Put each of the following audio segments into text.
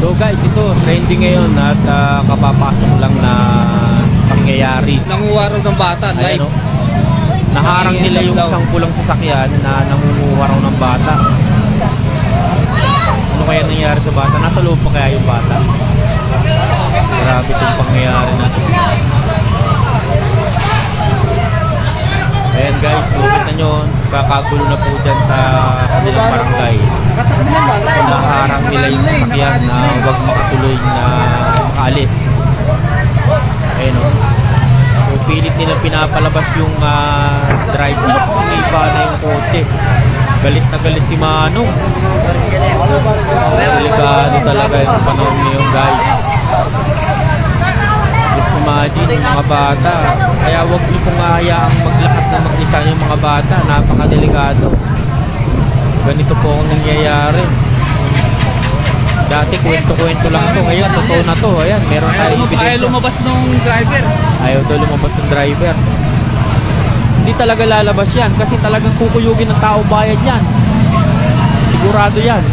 So guys, ito trending ngayon at kapapasok lang na pangyayari. Nanguha raw ng bata, Ayan, live. no? Naharang nila yung isang pulang sasakyan na nangunguha raw ng bata. Ano kaya nangyari sa bata? Nasa loob pa kaya yung bata? Grabe itong pangyayari na ito. Ayan guys, nakita nyo, kakagulo na po dyan sa kanilang barangay. Naharang nila yung sasakyan na huwag makatuloy na makaalis. Ayan o. So, pilit nila pinapalabas yung driver. Sinipa na yung kotse. Galit na galit si Manong. Delikado talaga yung panahon ngayon guys. Just imagine yung mga bata. Kaya huwag niyo pong hayaang maglakad na mag-isa yung mga bata. Napakadelikado. Ganito po ang nangyayari. Dati kwento-kwento lang to. Ngayon totoo na to. Ayan, meron tayong Ayaw ebidensya. lumabas nung driver. Ayaw daw lumabas ng driver. Hindi talaga lalabas yan kasi talagang kukuyugin ng tao bayad yan. Sigurado yan.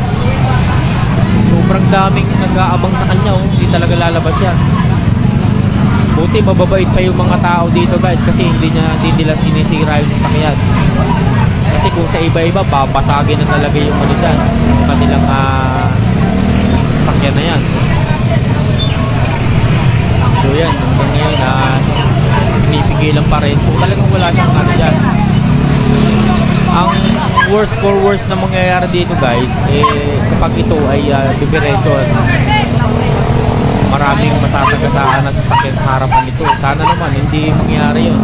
Sobrang daming nag-aabang sa kanya. Hindi talaga lalabas yan. Buti mababait pa yung mga tao dito guys kasi hindi nila sinisira yung sasakyan. Kasi kung sa iba-iba babasagin na talaga yung ano dyan, yung kanilang sasakyan na yan. So yan, hanggang ngayon pinipigilan pa rin kung talagang wala siyang ano dyan. Ang worst for worst na mangyayari dito guys kapag ito ay dumiretso maraming masasagasaan na sasakyan sa harapan nito. Sana naman hindi mangyari yun.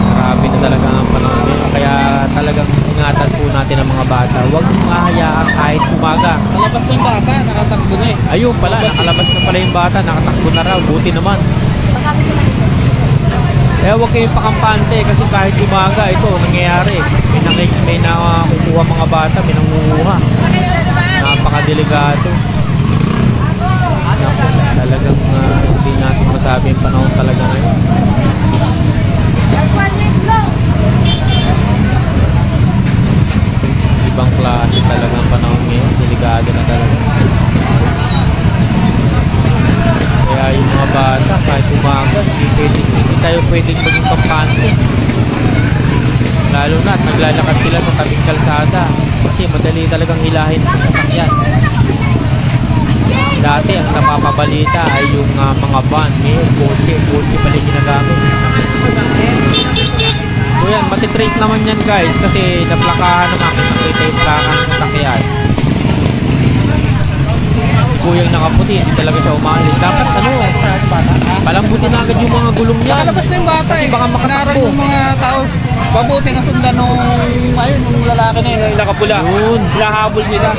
Grabe na talaga ang panahon ngayon. Kaya talagang ingatan po natin ang mga bata. Huwag mahayaan kahit umaga. Nalabas na yung bata, nakatakbo na eh. Ayun pala, nakalabas na pala yung bata. Nakatakbo na raw. Buti naman. Kaya huwag kayong pakampante kasi kahit umaga ito nangyayari. May nakukuha mga bata, may nangunguha. Napakadelikado. Talagang hindi natin masabi yung panahon talaga ngayon. Ibang klase talaga ang panahon ngayon. Delikado na talaga. Kaya yung mga bata kahit umaga hindi tayo pwedeng maging kampante. Lalo na at naglalakad sila sa tabing kalsada kasi madali talagang hilahin sa sasakyan. Dati ang napapabalita ay yung mga van, kotse pala yung ginagamit. So yan, matitrace naman yan guys kasi naplakahan naman kung nakita yung plakahan ng sasakyan. Si Kuyang nakaputi, hindi talaga siya umalis. Dapat palambutin na agad yung mga gulong niya. Nakalabas na yung bata Kasi eh. baka Inaarang makatakbo. yung mga tao. Mabuti nga sundan nung lalaki na yun, yung nakapula. Yun. Hinahabol nila.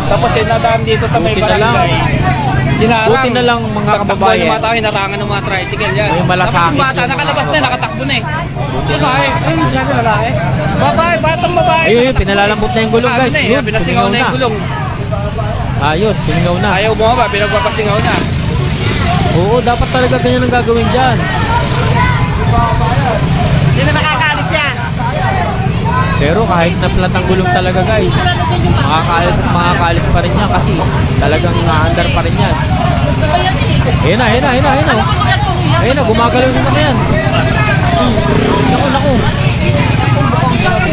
Tapos nadaan dito sa may Buti na lang. barangay. Dinarang. Buti na lang mga Pagtakbo kababayan. ng mga tao, hinarangan ng mga tricycle yan. May malasakit Tapos yung bata, yung mga nakalabas na, kababayan. nakatakbo na eh. Buti na Babae. lang. Ayun, yan yung lalaki. Babae, batang babae. Ayun, pinalalambot na yung gulong guys. Yun, Pinasingaw na yung gulong. Ayos, sumingaw na. Ayaw bumaba, pinagpapasingaw na. Oo, dapat talaga ganyan ang gagawin dyan. Hindi na nakakalis yan. Pero kahit na-flat ang gulong talaga guys, makakaalis pa rin yan kasi talagang naandar pa rin yan. Ayun na. Ayun na, gumagalaw yung sasakyan. Naku.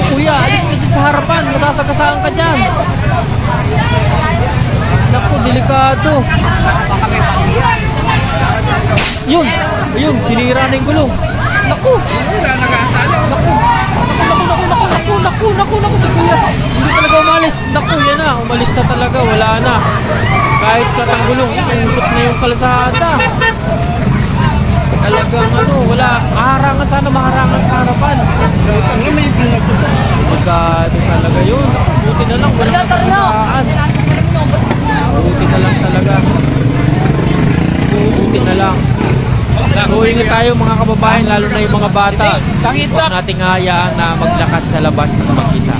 Kuya, alis ka dyan sa harapan, masasagasaan ka dyan. Naku, delikado. Yun, sinira na yung gulong. Naku. Wala nag-aasala. Naku, si Kuya. Hindi talaga umalis. Naku, yan na. Umalis na talaga. Wala na. Kahit katanggulong, usok na yung kalsada. Talagang wala. Maharangan sana, maharangan sa harapan. Delikado talaga yun. Buti na lang. Wala kasaan. Buti na lang talaga. Buti na lang. So, ingat tayo mga kababayan, lalo na yung mga bata. Huwag nating hayaan na maglakad sa labas ng mag-isa.